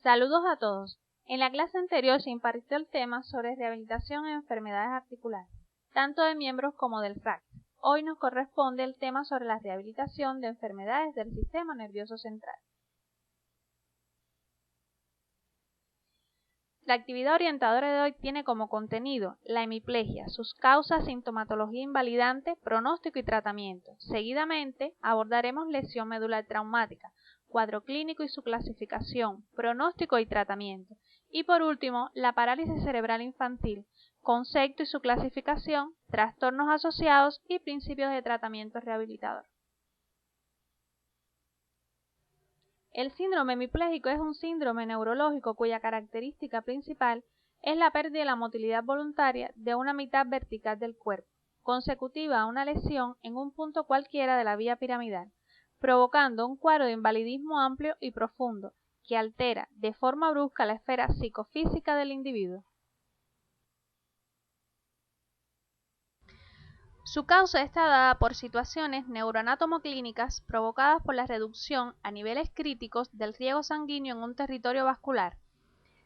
Saludos a todos. En la clase anterior se impartió el tema sobre rehabilitación en enfermedades articulares, tanto de miembros como del FRAC. Hoy nos corresponde el tema sobre la rehabilitación de enfermedades del sistema nervioso central. La actividad orientadora de hoy tiene como contenido la hemiplegia, sus causas, sintomatología invalidante, pronóstico y tratamiento. Seguidamente abordaremos lesión medular traumática, cuadro clínico y su clasificación, pronóstico y tratamiento. Y por último, la parálisis cerebral infantil, concepto y su clasificación, trastornos asociados y principios de tratamiento rehabilitador. El síndrome hemipléjico es un síndrome neurológico cuya característica principal es la pérdida de la motilidad voluntaria de una mitad vertical del cuerpo, consecutiva a una lesión en un punto cualquiera de la vía piramidal, provocando un cuadro de invalidismo amplio y profundo que altera de forma brusca la esfera psicofísica del individuo. Su causa está dada por situaciones neuroanatomoclínicas provocadas por la reducción a niveles críticos del riego sanguíneo en un territorio vascular,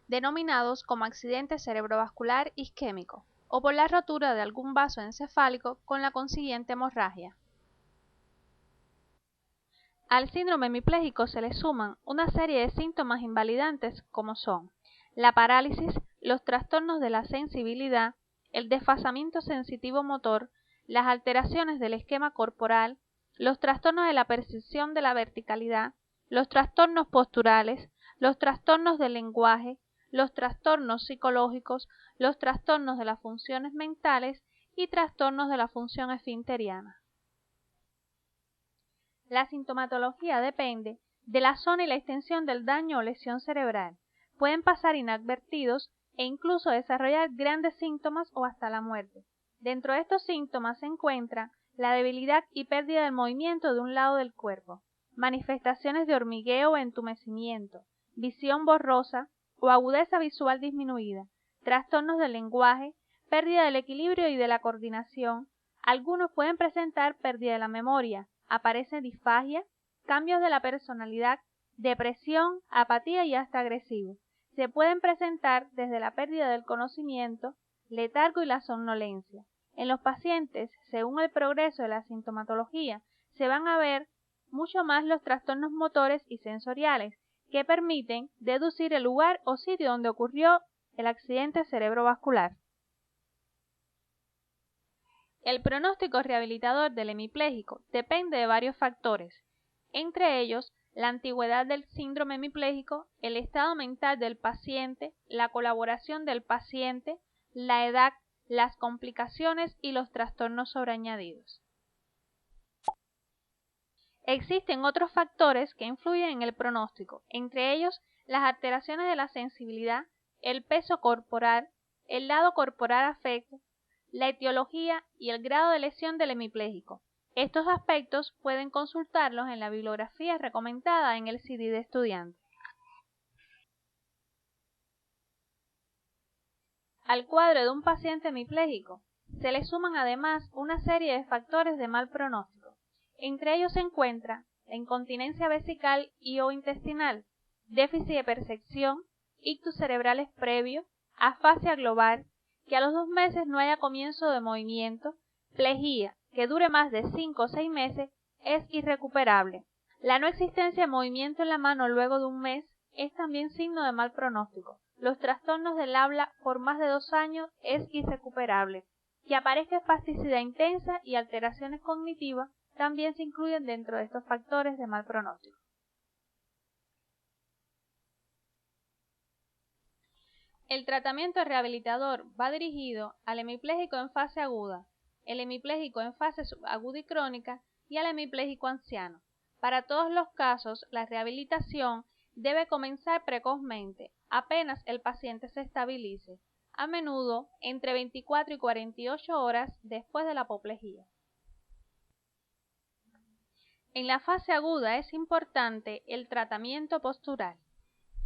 denominados como accidente cerebrovascular isquémico, o por la rotura de algún vaso encefálico con la consiguiente hemorragia. Al síndrome hemipléjico se le suman una serie de síntomas invalidantes como son la parálisis, los trastornos de la sensibilidad, el desfasamiento sensitivo motor, las alteraciones del esquema corporal, los trastornos de la percepción de la verticalidad, los trastornos posturales, los trastornos del lenguaje, los trastornos psicológicos, los trastornos de las funciones mentales y trastornos de la función esfinteriana. La sintomatología depende de la zona y la extensión del daño o lesión cerebral. Pueden pasar inadvertidos e incluso desarrollar grandes síntomas o hasta la muerte. Dentro de estos síntomas se encuentra la debilidad y pérdida del movimiento de un lado del cuerpo, manifestaciones de hormigueo o entumecimiento, visión borrosa o agudeza visual disminuida, trastornos del lenguaje, pérdida del equilibrio y de la coordinación. Algunos pueden presentar pérdida de la memoria, aparece disfagia, cambios de la personalidad, depresión, apatía y hasta agresivo. Se pueden presentar desde la pérdida del conocimiento, letargo y la somnolencia. En los pacientes, según el progreso de la sintomatología, se van a ver mucho más los trastornos motores y sensoriales, que permiten deducir el lugar o sitio donde ocurrió el accidente cerebrovascular. El pronóstico rehabilitador del hemipléjico depende de varios factores, entre ellos la antigüedad del síndrome hemipléjico, el estado mental del paciente, la colaboración del paciente, la edad, las complicaciones y los trastornos sobreañadidos. Existen otros factores que influyen en el pronóstico, entre ellos las alteraciones de la sensibilidad, el peso corporal, el lado corporal afecto, la etiología y el grado de lesión del hemipléjico. Estos aspectos pueden consultarlos en la bibliografía recomendada en el CD de estudiante. Al cuadro de un paciente hemipléjico se le suman además una serie de factores de mal pronóstico. Entre ellos se encuentra la incontinencia vesical y o intestinal, déficit de percepción, ictus cerebrales previo, afasia global, que a los 2 meses no haya comienzo de movimiento, plegía, que dure más de 5 o 6 meses, es irrecuperable. La no existencia de movimiento en la mano luego de 1 mes es también signo de mal pronóstico. Los trastornos del habla por más de 2 años es irrecuperable. Que aparezca espasticidad intensa y alteraciones cognitivas también se incluyen dentro de estos factores de mal pronóstico. El tratamiento rehabilitador va dirigido al hemipléjico en fase aguda, el hemipléjico en fase subaguda y crónica y al hemipléjico anciano. Para todos los casos, la rehabilitación debe comenzar precozmente, apenas el paciente se estabilice, a menudo entre 24 y 48 horas después de la apoplejía. En la fase aguda es importante el tratamiento postural.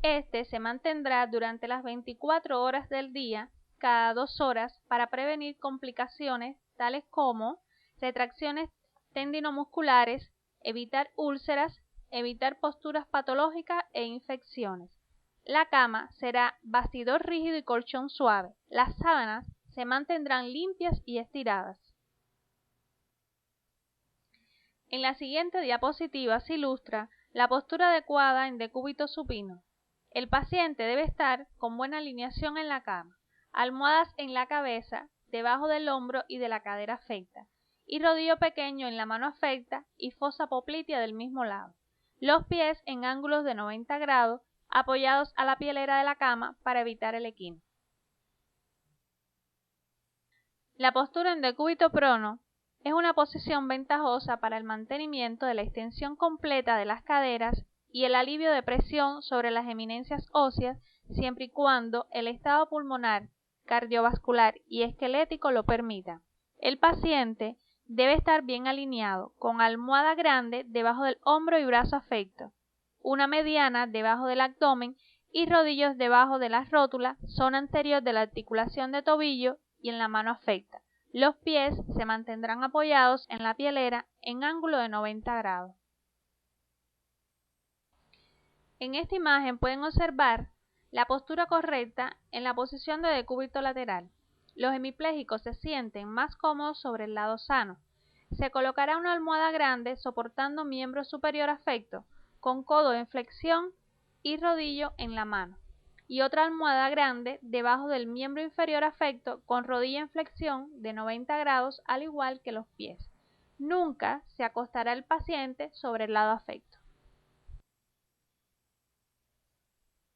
Este se mantendrá durante las 24 horas del día, cada 2 horas, para prevenir complicaciones tales como retracciones tendinomusculares, evitar úlceras, evitar posturas patológicas e infecciones. La cama será bastidor rígido y colchón suave. Las sábanas se mantendrán limpias y estiradas. En la siguiente diapositiva se ilustra la postura adecuada en decúbito supino. El paciente debe estar con buena alineación en la cama, almohadas en la cabeza, debajo del hombro y de la cadera afecta, y rodillo pequeño en la mano afecta y fosa poplitea del mismo lado. Los pies en ángulos de 90 grados, apoyados a la pielera de la cama para evitar el equino. La postura en decúbito prono es una posición ventajosa para el mantenimiento de la extensión completa de las caderas y el alivio de presión sobre las eminencias óseas, siempre y cuando el estado pulmonar, cardiovascular y esquelético lo permita. El paciente debe estar bien alineado, con almohada grande debajo del hombro y brazo afecto, una mediana debajo del abdomen y rodillos debajo de las rótulas, zona anterior de la articulación de tobillo y en la mano afecta. Los pies se mantendrán apoyados en la pielera en ángulo de 90 grados. En esta imagen pueden observar la postura correcta en la posición de decúbito lateral. Los hemipléjicos se sienten más cómodos sobre el lado sano. Se colocará una almohada grande soportando miembro superior afecto, con codo en flexión y rodillo en la mano, y otra almohada grande debajo del miembro inferior afecto con rodilla en flexión de 90 grados al igual que los pies. Nunca se acostará el paciente sobre el lado afecto.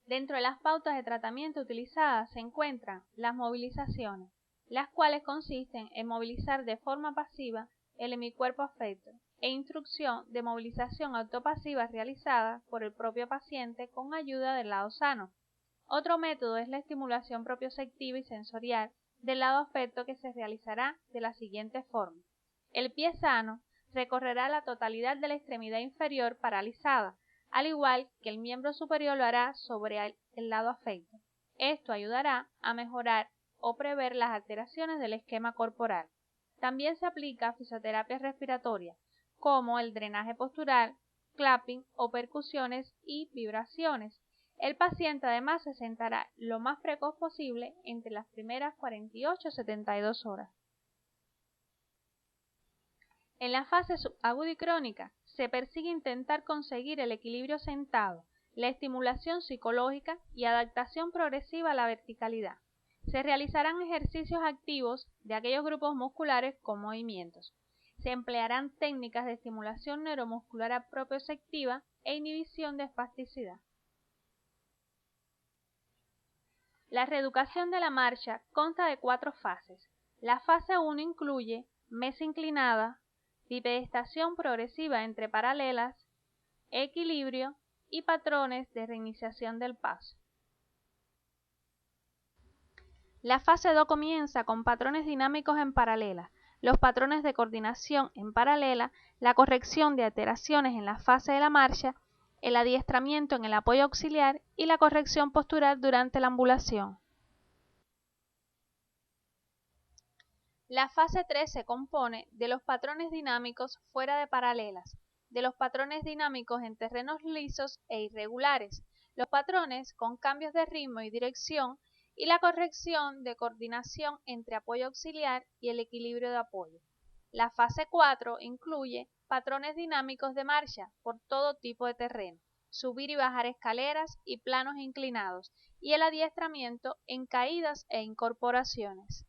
Dentro de las pautas de tratamiento utilizadas se encuentran las movilizaciones, las cuales consisten en movilizar de forma pasiva el hemicuerpo afecto, e instrucción de movilización autopasiva realizada por el propio paciente con ayuda del lado sano. Otro método es la estimulación propioceptiva y sensorial del lado afecto, que se realizará de la siguiente forma. El pie sano recorrerá la totalidad de la extremidad inferior paralizada, al igual que el miembro superior lo hará sobre el lado afecto. Esto ayudará a mejorar o prever las alteraciones del esquema corporal. También se aplica fisioterapia respiratoria, como el drenaje postural, clapping o percusiones y vibraciones. El paciente además se sentará lo más precoz posible entre las primeras 48 a 72 horas. En la fase subaguda y crónica se persigue intentar conseguir el equilibrio sentado, la estimulación psicológica y adaptación progresiva a la verticalidad. Se realizarán ejercicios activos de aquellos grupos musculares con movimientos. Se emplearán técnicas de estimulación neuromuscular propioceptiva e inhibición de espasticidad. La reeducación de la marcha consta de 4 fases. La fase 1 incluye mesa inclinada, bipedestación progresiva entre paralelas, equilibrio y patrones de reiniciación del paso. La fase 2 comienza con patrones dinámicos en paralela, los patrones de coordinación en paralela, la corrección de alteraciones en la fase de la marcha, el adiestramiento en el apoyo auxiliar y la corrección postural durante la ambulación. La fase 3 se compone de los patrones dinámicos fuera de paralelas, de los patrones dinámicos en terrenos lisos e irregulares, los patrones con cambios de ritmo y dirección y la corrección de coordinación entre apoyo auxiliar y el equilibrio de apoyo. La fase 4 incluye patrones dinámicos de marcha por todo tipo de terreno, subir y bajar escaleras y planos inclinados, y el adiestramiento en caídas e incorporaciones.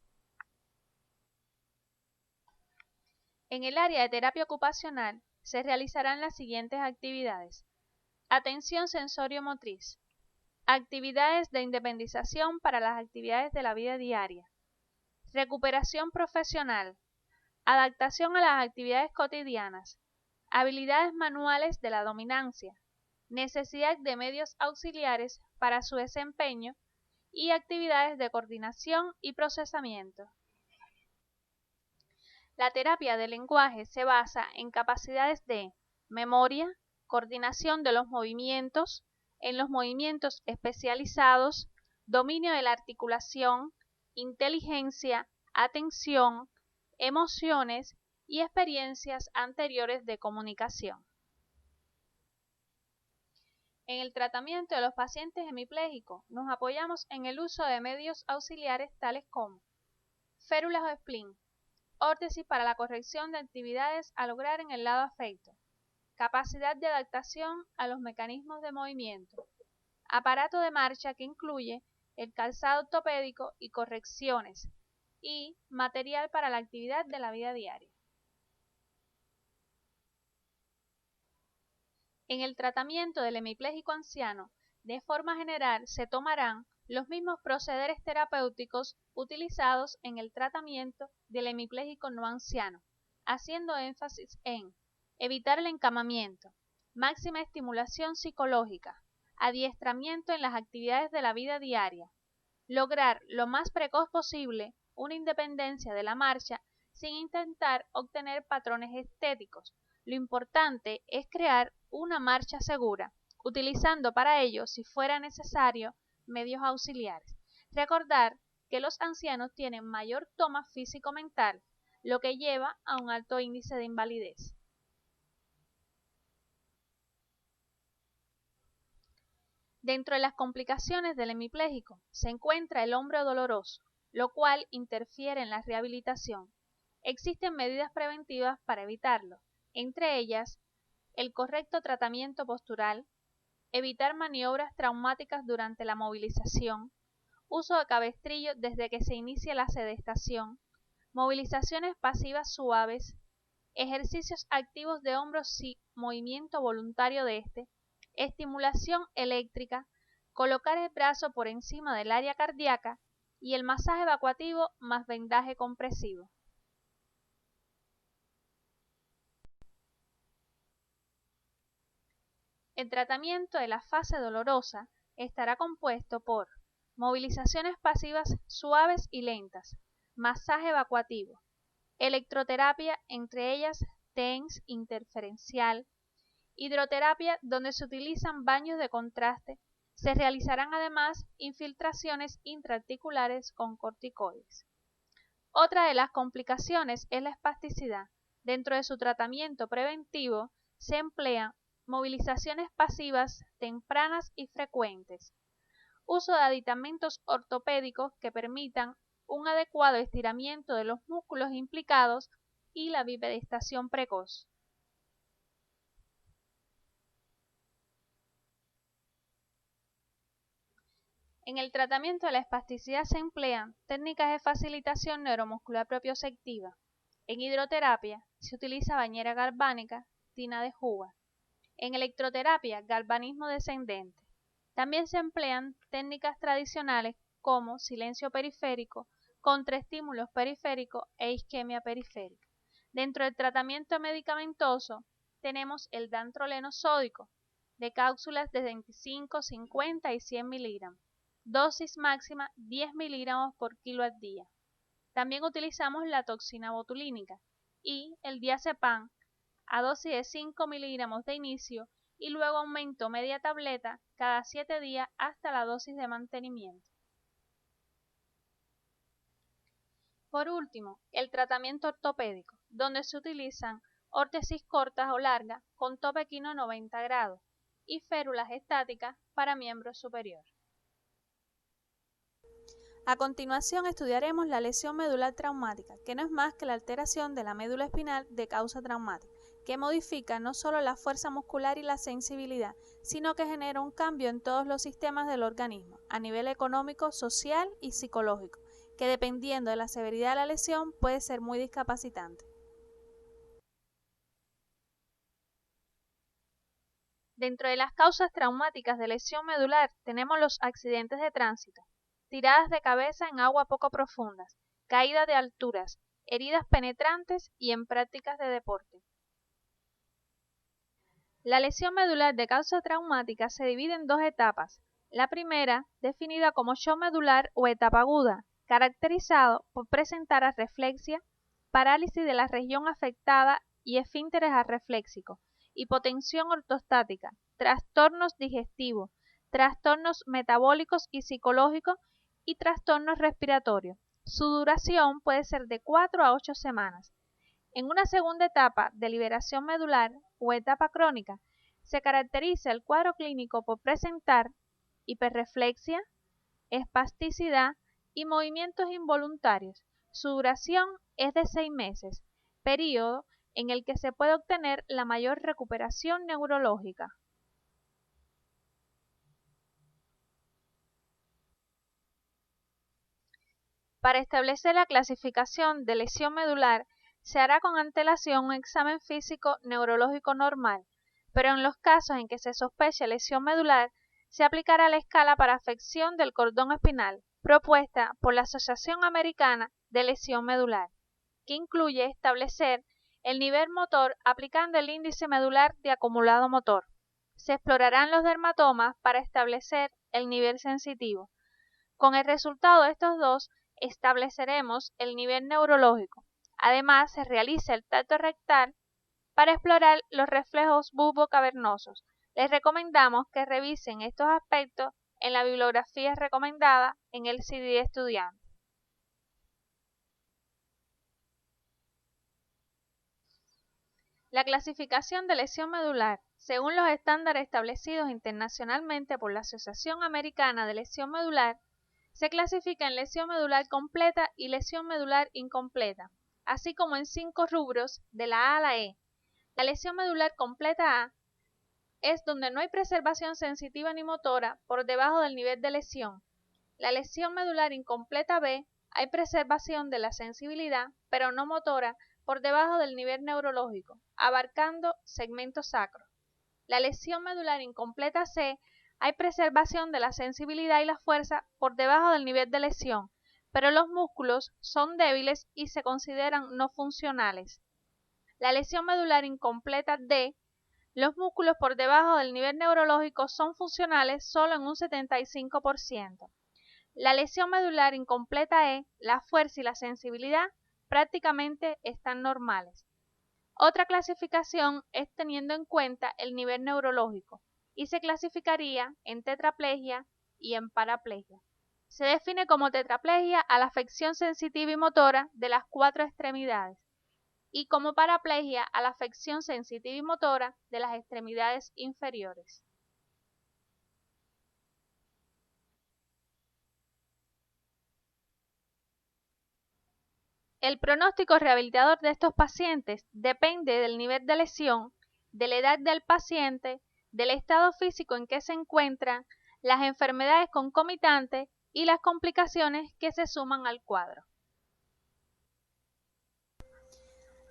En el área de terapia ocupacional se realizarán las siguientes actividades: atención sensorio-motriz, actividades de independización para las actividades de la vida diaria, recuperación profesional, adaptación a las actividades cotidianas, habilidades manuales de la dominancia, necesidad de medios auxiliares para su desempeño y actividades de coordinación y procesamiento. La terapia del lenguaje se basa en capacidades de memoria, coordinación de los movimientos, en los movimientos especializados, dominio de la articulación, inteligencia, atención, emociones y experiencias anteriores de comunicación. En el tratamiento de los pacientes hemipléjicos nos apoyamos en el uso de medios auxiliares tales como férulas o spleen, órtesis para la corrección de actividades a lograr en el lado afecto, capacidad de adaptación a los mecanismos de movimiento, aparato de marcha que incluye el calzado ortopédico y correcciones, y material para la actividad de la vida diaria. En el tratamiento del hemipléjico anciano, de forma general se tomarán los mismos procederes terapéuticos utilizados en el tratamiento del hemipléjico no anciano, haciendo énfasis en evitar el encamamiento, máxima estimulación psicológica, adiestramiento en las actividades de la vida diaria, lograr lo más precoz posible una independencia de la marcha sin intentar obtener patrones estéticos. Lo importante es crear una marcha segura, utilizando para ello, si fuera necesario, medios auxiliares. Recordar que los ancianos tienen mayor toma físico-mental, lo que lleva a un alto índice de invalidez. Dentro de las complicaciones del hemipléjico se encuentra el hombro doloroso, lo cual interfiere en la rehabilitación. Existen medidas preventivas para evitarlo, entre ellas el correcto tratamiento postural, evitar maniobras traumáticas durante la movilización, uso de cabestrillo desde que se inicia la sedestación, movilizaciones pasivas suaves, ejercicios activos de hombros sin movimiento voluntario de este, estimulación eléctrica, colocar el brazo por encima del área cardíaca y el masaje evacuativo más vendaje compresivo. El tratamiento de la fase dolorosa estará compuesto por movilizaciones pasivas suaves y lentas, masaje evacuativo, electroterapia, entre ellas TENS interferencial, hidroterapia donde se utilizan baños de contraste. Se realizarán además infiltraciones intraarticulares con corticoides. Otra de las complicaciones es la espasticidad. Dentro de su tratamiento preventivo se emplean movilizaciones pasivas tempranas y frecuentes, uso de aditamentos ortopédicos que permitan un adecuado estiramiento de los músculos implicados y la bipedestación precoz. En el tratamiento de la espasticidad se emplean técnicas de facilitación neuromuscular propioceptiva. En hidroterapia se utiliza bañera galvánica, tina de Hoover. En electroterapia, galvanismo descendente. También se emplean técnicas tradicionales como silencio periférico, contraestímulos periféricos e isquemia periférica. Dentro del tratamiento medicamentoso tenemos el dantroleno sódico de cápsulas de 25, 50 y 100 miligramos. Dosis máxima 10 miligramos por kilo al día. También utilizamos la toxina botulínica y el diazepam a dosis de 5 miligramos de inicio y luego aumento media tableta cada 7 días hasta la dosis de mantenimiento. Por último, el tratamiento ortopédico, donde se utilizan órtesis cortas o largas con tope equino 90 grados y férulas estáticas para miembro superior. A continuación estudiaremos la lesión medular traumática, que no es más que la alteración de la médula espinal de causa traumática, que modifica no solo la fuerza muscular y la sensibilidad, sino que genera un cambio en todos los sistemas del organismo, a nivel económico, social y psicológico, que dependiendo de la severidad de la lesión puede ser muy discapacitante. Dentro de las causas traumáticas de lesión medular tenemos los accidentes de tránsito, tiradas de cabeza en agua poco profundas, caída de alturas, heridas penetrantes y en prácticas de deporte. La lesión medular de causa traumática se divide en dos etapas. La primera, definida como shock medular o etapa aguda, caracterizado por presentar arreflexia, parálisis de la región afectada y esfínteres arrefléxicos, hipotensión ortostática, trastornos digestivos, trastornos metabólicos y psicológicos y trastornos respiratorios. Su duración puede ser de 4 a 8 semanas. En una segunda etapa de liberación medular o etapa crónica, Se caracteriza el cuadro clínico por presentar hiperreflexia, espasticidad y movimientos involuntarios. Su duración es de 6 meses, período en el que se puede obtener la mayor recuperación neurológica. Para establecer la clasificación de lesión medular, se hará con antelación un examen físico neurológico normal, pero en los casos en que se sospeche lesión medular, se aplicará la escala para afección del cordón espinal, propuesta por la Asociación Americana de Lesión Medular, que incluye establecer el nivel motor aplicando el índice medular de acumulado motor. Se explorarán los dermatomas para establecer el nivel sensitivo. Con el resultado de estos dos, estableceremos el nivel neurológico. Además, se realiza el tacto rectal para explorar los reflejos bulbocavernosos. Les recomendamos que revisen estos aspectos en la bibliografía recomendada en el CD de estudiante. La clasificación de lesión medular, según los estándares establecidos internacionalmente por la Asociación Americana de Lesión Medular, se clasifica en lesión medular completa y lesión medular incompleta, así como en 5 rubros de la A a la E. La lesión medular completa A es donde no hay preservación sensitiva ni motora por debajo del nivel de lesión. La lesión medular incompleta B hay preservación de la sensibilidad, pero no motora, por debajo del nivel neurológico, abarcando segmentos sacros. La lesión medular incompleta C hay preservación de la sensibilidad y la fuerza por debajo del nivel de lesión, pero los músculos son débiles y se consideran no funcionales. La lesión medular incompleta D, los músculos por debajo del nivel neurológico son funcionales solo en un 75%. La lesión medular incompleta E, la fuerza y la sensibilidad prácticamente están normales. Otra clasificación es teniendo en cuenta el nivel neurológico y se clasificaría en tetraplegia y en paraplegia. Se define como tetraplegia a la afección sensitiva y motora de las 4 extremidades y como paraplegia a la afección sensitiva y motora de las extremidades inferiores. El pronóstico rehabilitador de estos pacientes depende del nivel de lesión, de la edad del paciente, del estado físico en que se encuentran, las enfermedades concomitantes y las complicaciones que se suman al cuadro.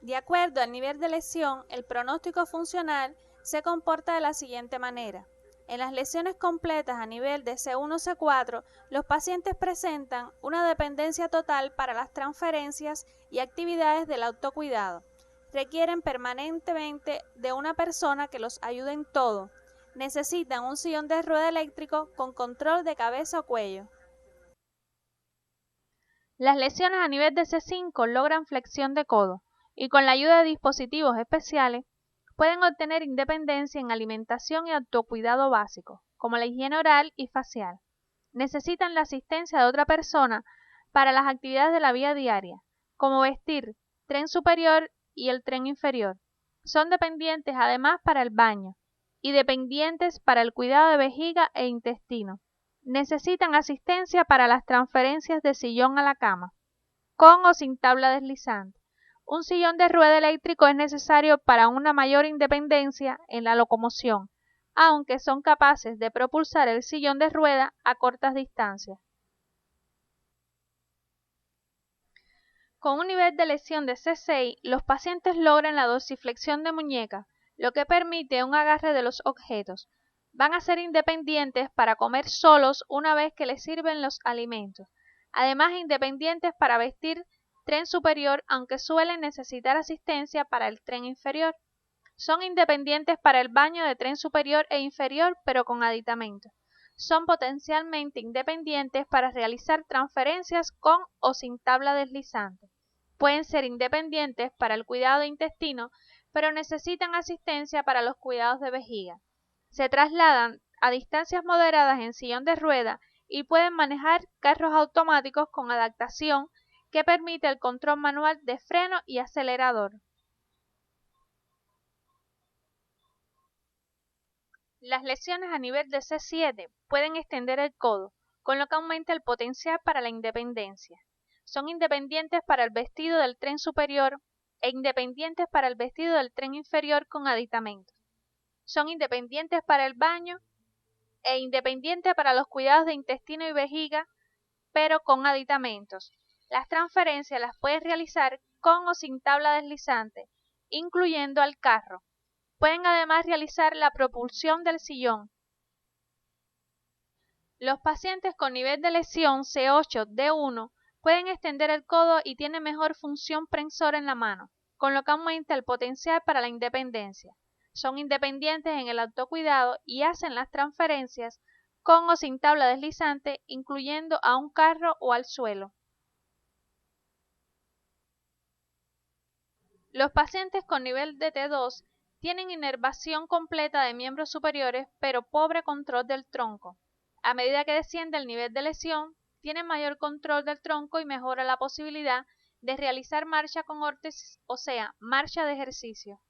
De acuerdo al nivel de lesión, el pronóstico funcional se comporta de la siguiente manera. En las lesiones completas a nivel de C1-C4, los pacientes presentan una dependencia total para las transferencias y actividades del autocuidado. Requieren permanentemente de una persona que los ayude en todo. Necesitan un sillón de rueda eléctrico con control de cabeza o cuello. Las lesiones a nivel de C5 logran flexión de codo y con la ayuda de dispositivos especiales pueden obtener independencia en alimentación y autocuidado básico, como la higiene oral y facial. Necesitan la asistencia de otra persona para las actividades de la vida diaria, como vestir, tren superior y el tren inferior. Son dependientes además para el baño y dependientes para el cuidado de vejiga e intestino. Necesitan asistencia para las transferencias de sillón a la cama, con o sin tabla deslizante. Un sillón de rueda eléctrico es necesario para una mayor independencia en la locomoción, aunque son capaces de propulsar el sillón de rueda a cortas distancias. Con un nivel de lesión de C6, los pacientes logran la dorsiflexión de muñeca, lo que permite un agarre de los objetos. Van a ser independientes para comer solos una vez que les sirven los alimentos. Además, independientes para vestir tren superior, aunque suelen necesitar asistencia para el tren inferior. Son independientes para el baño de tren superior e inferior, pero con aditamentos. Son potencialmente independientes para realizar transferencias con o sin tabla deslizante. Pueden ser independientes para el cuidado de intestino, pero necesitan asistencia para los cuidados de vejiga. Se trasladan a distancias moderadas en sillón de rueda y pueden manejar carros automáticos con adaptación que permite el control manual de freno y acelerador. Las lesiones a nivel de C7 pueden extender el codo, con lo que aumenta el potencial para la independencia. Son independientes para el vestido del tren superior e independientes para el vestido del tren inferior con aditamentos. Son independientes para el baño e independientes para los cuidados de intestino y vejiga, pero con aditamentos. Las transferencias las puedes realizar con o sin tabla deslizante, incluyendo al carro. Pueden además realizar la propulsión del sillón. Los pacientes con nivel de lesión C8-D1 pueden extender el codo y tienen mejor función prensora en la mano, con lo que aumenta el potencial para la independencia. Son independientes en el autocuidado y hacen las transferencias con o sin tabla deslizante, incluyendo a un carro o al suelo. Los pacientes con nivel de T2 tienen inervación completa de miembros superiores, pero pobre control del tronco. A medida que desciende el nivel de lesión, tienen mayor control del tronco y mejora la posibilidad de realizar marcha con órtesis, o sea, marcha de ejercicio.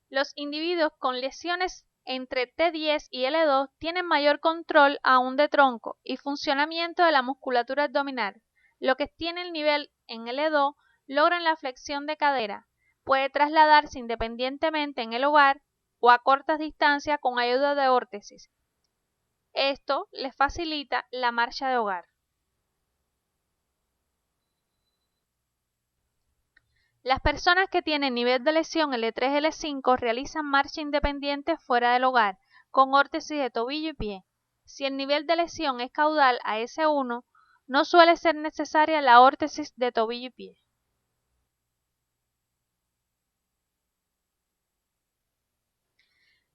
Los individuos con lesiones entre T10 y L2 tienen mayor control aún de tronco y funcionamiento de la musculatura abdominal. Los que tienen el nivel en L2 logran la flexión de cadera. Puede trasladarse independientemente en el hogar o a cortas distancias con ayuda de órtesis. Esto les facilita la marcha de hogar. Las personas que tienen nivel de lesión L3-L5 realizan marcha independiente fuera del hogar, con órtesis de tobillo y pie. Si el nivel de lesión es caudal a S1, no suele ser necesaria la órtesis de tobillo y pie.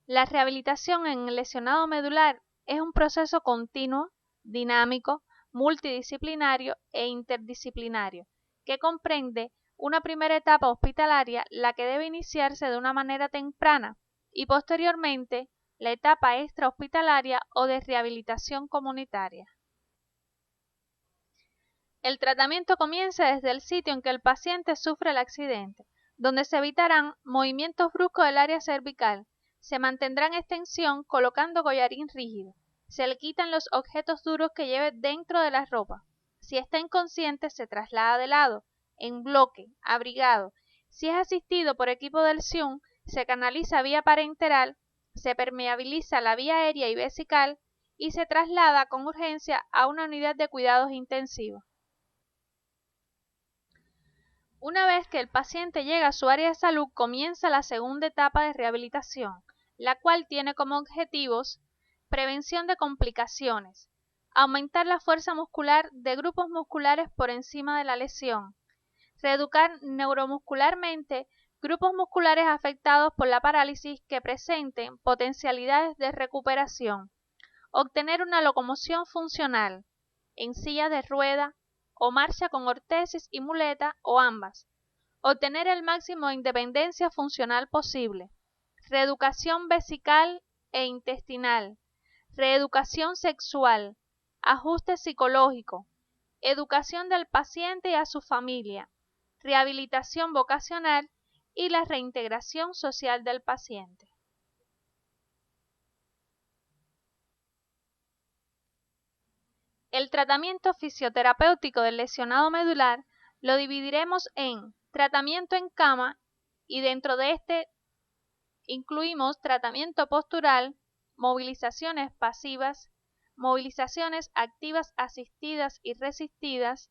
La rehabilitación en el lesionado medular es un proceso continuo, dinámico, multidisciplinario e interdisciplinario, que comprende una primera etapa hospitalaria, la que debe iniciarse de una manera temprana, y posteriormente la etapa extrahospitalaria o de rehabilitación comunitaria. El tratamiento comienza desde el sitio en que el paciente sufre el accidente, donde se evitarán movimientos bruscos del área cervical. Se mantendrá en extensión colocando collarín rígido. Se le quitan los objetos duros que lleve dentro de la ropa. Si está inconsciente, se traslada de lado, en bloque, abrigado. Si es asistido por equipo del SIUM, se canaliza vía parenteral, se permeabiliza la vía aérea y vesical y se traslada con urgencia a una unidad de cuidados intensivos. Una vez que el paciente llega a su área de salud, comienza la segunda etapa de rehabilitación, la cual tiene como objetivos prevención de complicaciones, aumentar la fuerza muscular de grupos musculares por encima de la lesión, reeducar neuromuscularmente grupos musculares afectados por la parálisis que presenten potencialidades de recuperación, obtener una locomoción funcional en silla de rueda o marcha con ortesis y muleta o ambas, obtener el máximo de independencia funcional posible, reeducación vesical e intestinal, reeducación sexual, ajuste psicológico, educación del paciente y a su familia, rehabilitación vocacional y la reintegración social del paciente. El tratamiento fisioterapéutico del lesionado medular lo dividiremos en tratamiento en cama y dentro de este incluimos tratamiento postural, movilizaciones pasivas, movilizaciones activas asistidas y resistidas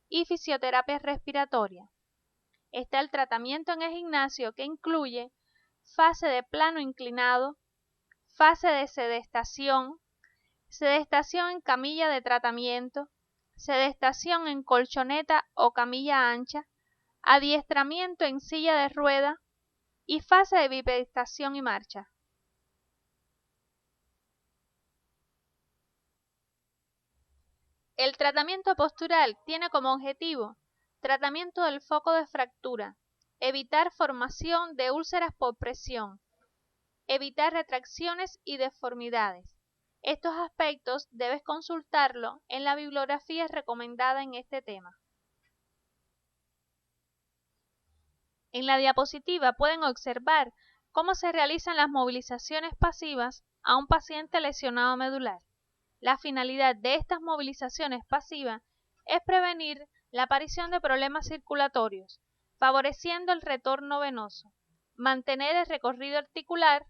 y fisioterapia respiratoria. Está el tratamiento en el gimnasio que incluye fase de plano inclinado, fase de sedestación, sedestación en camilla de tratamiento, sedestación en colchoneta o camilla ancha, adiestramiento en silla de rueda y fase de bipedestación y marcha. El tratamiento postural tiene como objetivo tratamiento del foco de fractura, evitar formación de úlceras por presión, evitar retracciones y deformidades. Estos aspectos debes consultarlo en la bibliografía recomendada en este tema. En la diapositiva pueden observar cómo se realizan las movilizaciones pasivas a un paciente lesionado medular. La finalidad de estas movilizaciones pasivas es prevenir la aparición de problemas circulatorios, favoreciendo el retorno venoso, mantener el recorrido articular,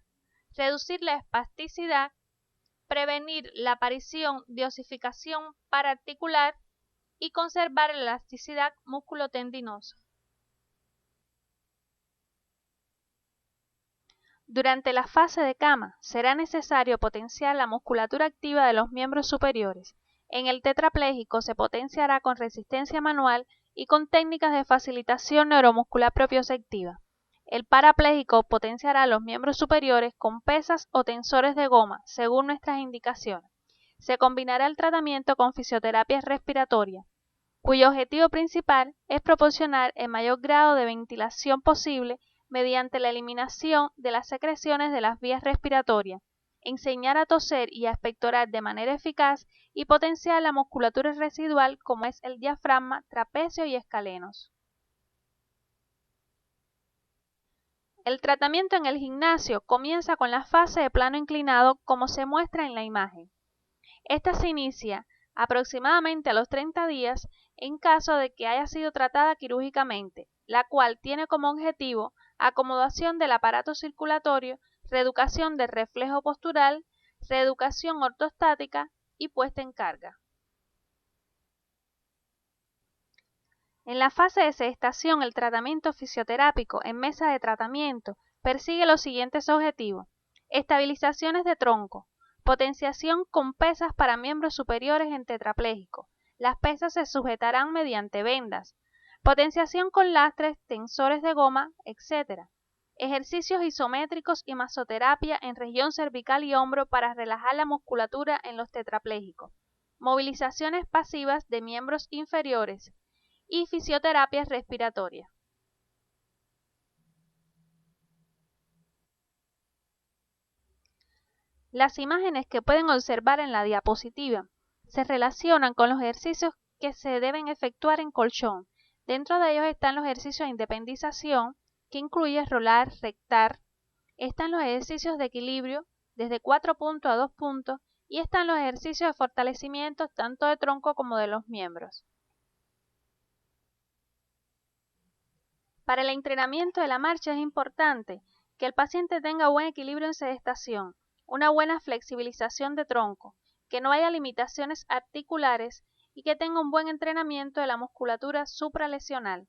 reducir la espasticidad, prevenir la aparición de osificación paraarticular y conservar la elasticidad musculotendinosa. Durante la fase de cama será necesario potenciar la musculatura activa de los miembros superiores. En el tetrapléjico se potenciará con resistencia manual y con técnicas de facilitación neuromuscular propioceptiva. El parapléjico potenciará los miembros superiores con pesas o tensores de goma, según nuestras indicaciones. Se combinará el tratamiento con fisioterapia respiratoria, cuyo objetivo principal es proporcionar el mayor grado de ventilación posible mediante la eliminación de las secreciones de las vías respiratorias, enseñar a toser y a expectorar de manera eficaz y potenciar la musculatura residual como es el diafragma, trapecio y escalenos. El tratamiento en el gimnasio comienza con la fase de plano inclinado como se muestra en la imagen. Esta se inicia aproximadamente a los 30 días en caso de que haya sido tratada quirúrgicamente, la cual tiene como objetivo acomodación del aparato circulatorio, reeducación del reflejo postural, reeducación ortostática y puesta en carga. En la fase de sedestación, el tratamiento fisioterápico en mesa de tratamiento persigue los siguientes objetivos: estabilizaciones de tronco, potenciación con pesas para miembros superiores en tetrapléjico. Las pesas se sujetarán mediante vendas, potenciación con lastres, tensores de goma, etc. Ejercicios isométricos y masoterapia en región cervical y hombro para relajar la musculatura en los tetrapléjicos. Movilizaciones pasivas de miembros inferiores y fisioterapia respiratoria. Las imágenes que pueden observar en la diapositiva se relacionan con los ejercicios que se deben efectuar en colchón. Dentro de ellos están los ejercicios de independización, que incluye rolar, rectar. Están los ejercicios de equilibrio, desde 4 puntos a 2 puntos, y están los ejercicios de fortalecimiento tanto de tronco como de los miembros. Para el entrenamiento de la marcha es importante que el paciente tenga buen equilibrio en sedestación, una buena flexibilización de tronco, que no haya limitaciones articulares y que tenga un buen entrenamiento de la musculatura supralesional.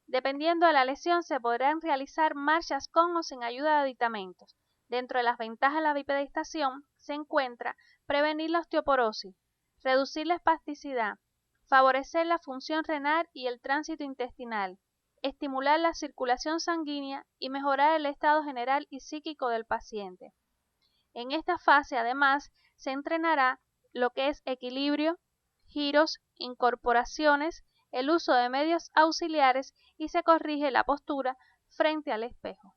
Dependiendo de la lesión se podrán realizar marchas con o sin ayuda de aditamentos. Dentro de las ventajas de la bipedestación se encuentra prevenir la osteoporosis, reducir la espasticidad, favorecer la función renal y el tránsito intestinal, estimular la circulación sanguínea y mejorar el estado general y psíquico del paciente. En esta fase, además, se entrenará lo que es equilibrio, giros, incorporaciones, el uso de medios auxiliares y se corrige la postura frente al espejo.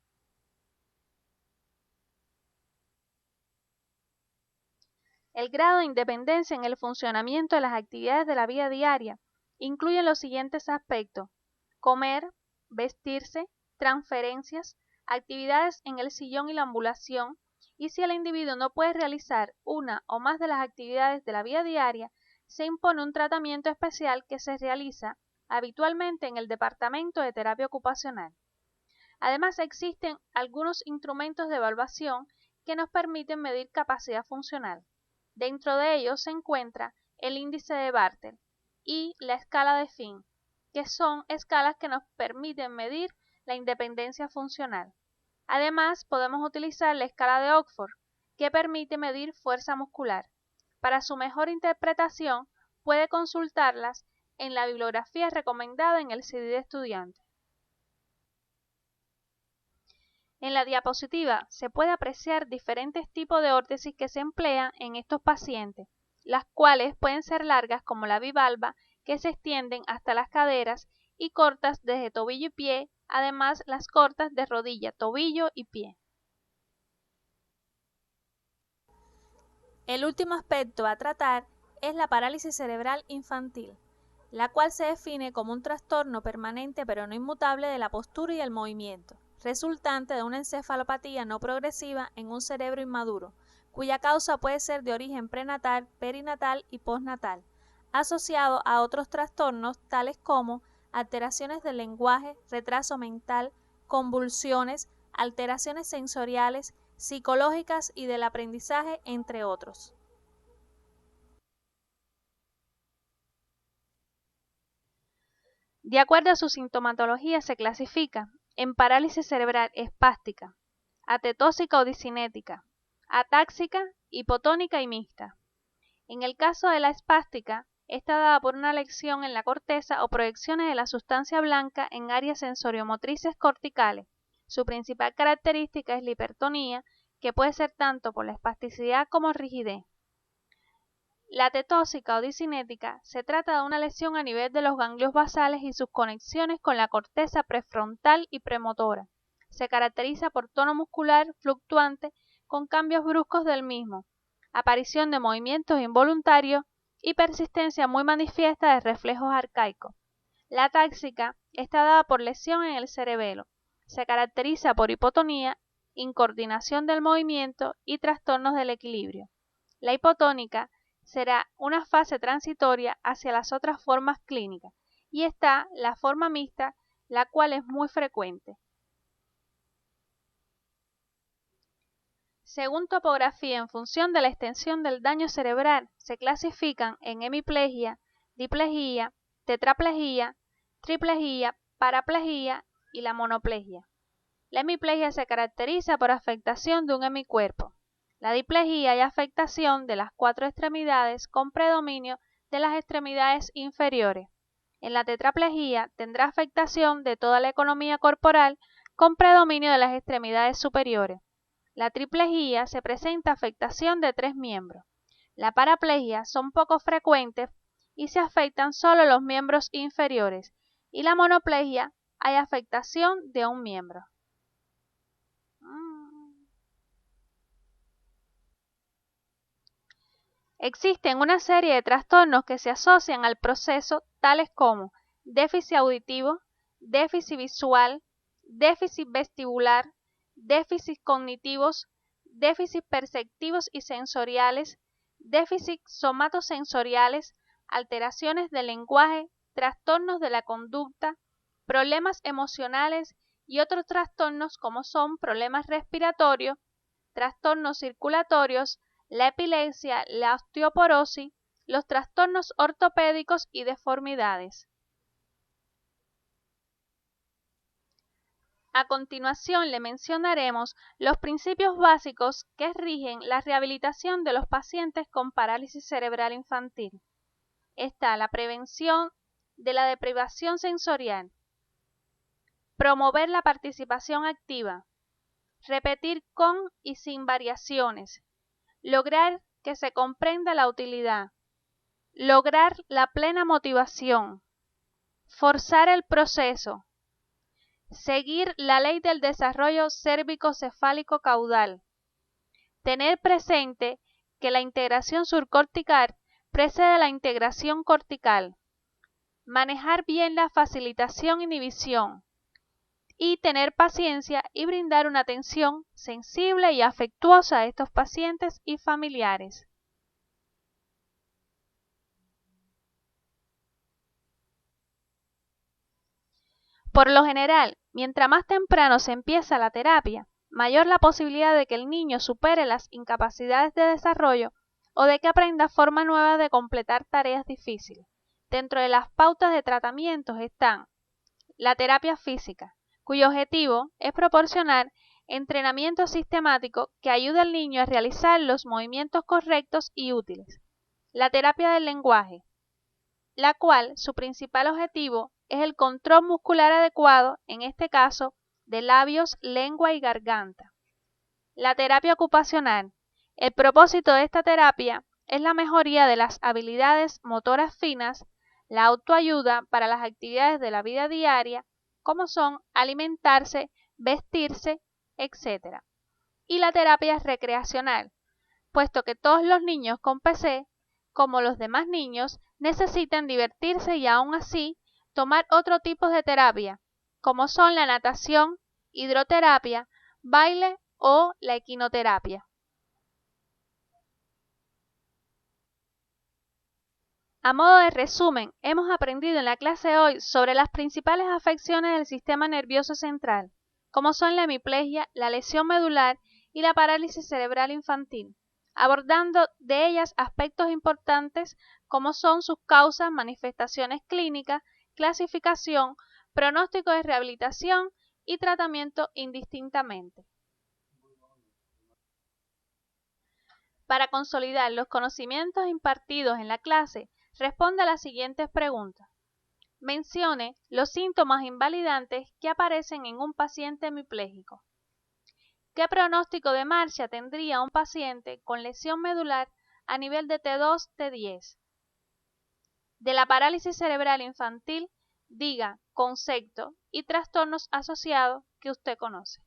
El grado de independencia en el funcionamiento de las actividades de la vida diaria incluye los siguientes aspectos: comer, vestirse, transferencias, actividades en el sillón y la ambulación, y si el individuo no puede realizar una o más de las actividades de la vida diaria, se impone un tratamiento especial que se realiza habitualmente en el departamento de terapia ocupacional. Además, existen algunos instrumentos de evaluación que nos permiten medir capacidad funcional. Dentro de ellos se encuentra el índice de Bartel y la escala de Finn, que son escalas que nos permiten medir la independencia funcional. Además, podemos utilizar la escala de Oxford, que permite medir fuerza muscular. Para su mejor interpretación, puede consultarlas en la bibliografía recomendada en el CD de estudiante. En la diapositiva se puede apreciar diferentes tipos de órtesis que se emplean en estos pacientes, las cuales pueden ser largas como la bivalva, que se extienden hasta las caderas, y cortas desde tobillo y pie, además las cortas de rodilla, tobillo y pie. El último aspecto a tratar es la parálisis cerebral infantil, la cual se define como un trastorno permanente pero no inmutable de la postura y el movimiento. resultante de una encefalopatía no progresiva en un cerebro inmaduro, cuya causa puede ser de origen prenatal, perinatal y postnatal, asociado a otros trastornos tales como alteraciones del lenguaje, retraso mental, convulsiones, alteraciones sensoriales, psicológicas y del aprendizaje, entre otros. De acuerdo a su sintomatología se clasifica en parálisis cerebral espástica, atetósica o discinética, atáxica, hipotónica y mixta. En el caso de la espástica, está dada por una lesión en la corteza o proyecciones de la sustancia blanca en áreas sensoriomotrices corticales. Su principal característica es la hipertonía, que puede ser tanto por la espasticidad como rigidez. La atetósica o discinética se trata de una lesión a nivel de los ganglios basales y sus conexiones con la corteza prefrontal y premotora. Se caracteriza por tono muscular fluctuante con cambios bruscos del mismo, aparición de movimientos involuntarios y persistencia muy manifiesta de reflejos arcaicos. La atáxica está dada por lesión en el cerebelo. Se caracteriza por hipotonía, incoordinación del movimiento y trastornos del equilibrio. La hipotónica será una fase transitoria hacia las otras formas clínicas, y está la forma mixta, la cual es muy frecuente. Según topografía en función de la extensión del daño cerebral, se clasifican en hemiplegia, diplegia, tetraplegia, triplegia, paraplegia y la monoplegia. La hemiplegia se caracteriza por afectación de un hemicuerpo. La diplegia y afectación de las 4 extremidades con predominio de las extremidades inferiores. En la tetraplegia tendrá afectación de toda la economía corporal con predominio de las extremidades superiores. La triplegia se presenta afectación de 3 miembros. La paraplegia son poco frecuentes y se afectan solo los miembros inferiores. Y la monoplegia hay afectación de un miembro. Existen una serie de trastornos que se asocian al proceso, tales como déficit auditivo, déficit visual, déficit vestibular, déficit cognitivos, déficit perceptivos y sensoriales, déficit somatosensoriales, alteraciones del lenguaje, trastornos de la conducta, problemas emocionales y otros trastornos como son problemas respiratorios, trastornos circulatorios, la epilepsia, la osteoporosis, los trastornos ortopédicos y deformidades. A continuación le mencionaremos los principios básicos que rigen la rehabilitación de los pacientes con parálisis cerebral infantil. Está la prevención de la deprivación sensorial, promover la participación activa, repetir con y sin variaciones, lograr que se comprenda la utilidad, lograr la plena motivación, forzar el proceso, seguir la ley del desarrollo cérvico-cefálico caudal, tener presente que la integración subcortical precede a la integración cortical, manejar bien la facilitación-inhibición y tener paciencia y brindar una atención sensible y afectuosa a estos pacientes y familiares. Por lo general, mientras más temprano se empieza la terapia, mayor la posibilidad de que el niño supere las incapacidades de desarrollo o de que aprenda formas nuevas de completar tareas difíciles. Dentro de las pautas de tratamientos están la terapia física, cuyo objetivo es proporcionar entrenamiento sistemático que ayude al niño a realizar los movimientos correctos y útiles. La terapia del lenguaje, la cual su principal objetivo es el control muscular adecuado, en este caso, de labios, lengua y garganta. La terapia ocupacional. El propósito de esta terapia es la mejoría de las habilidades motoras finas, la autoayuda para las actividades de la vida diaria, como son alimentarse, vestirse, etc. Y la terapia recreacional, puesto que todos los niños con PC, como los demás niños, necesitan divertirse y aún así tomar otro tipo de terapia, como son la natación hidroterapia, baile o la equinoterapia. A modo de resumen, hemos aprendido en la clase de hoy sobre las principales afecciones del sistema nervioso central, como son la hemiplegia, la lesión medular y la parálisis cerebral infantil, abordando de ellas aspectos importantes como son sus causas, manifestaciones clínicas, clasificación, pronóstico de rehabilitación y tratamiento indistintamente. Para consolidar los conocimientos impartidos en la clase, responde a las siguientes preguntas. Mencione los síntomas invalidantes que aparecen en un paciente hemipléjico. ¿Qué pronóstico de marcha tendría un paciente con lesión medular a nivel de T2, T10? De la parálisis cerebral infantil, diga concepto y trastornos asociados que usted conoce.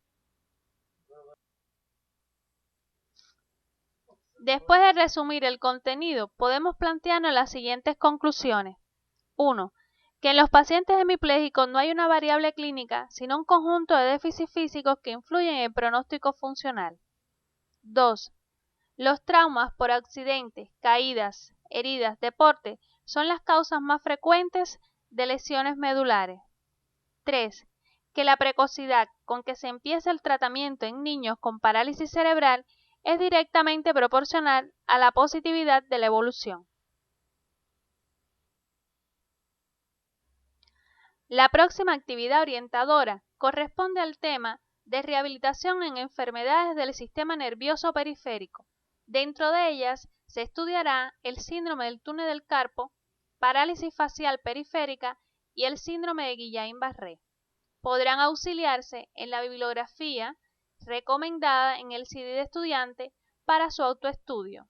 Después de resumir el contenido, podemos plantearnos las siguientes conclusiones. 1. Que en los pacientes hemipléjicos no hay una variable clínica, sino un conjunto de déficits físicos que influyen en el pronóstico funcional. 2. Los traumas por accidentes, caídas, heridas, deporte son las causas más frecuentes de lesiones medulares. 3. Que la precocidad con que se empieza el tratamiento en niños con parálisis cerebral es directamente proporcional a la positividad de la evolución. La próxima actividad orientadora corresponde al tema de rehabilitación en enfermedades del sistema nervioso periférico. Dentro de ellas se estudiará el síndrome del túnel del carpo, parálisis facial periférica y el síndrome de Guillain-Barré. Podrán auxiliarse en la bibliografía recomendada en el CD de estudiante para su autoestudio.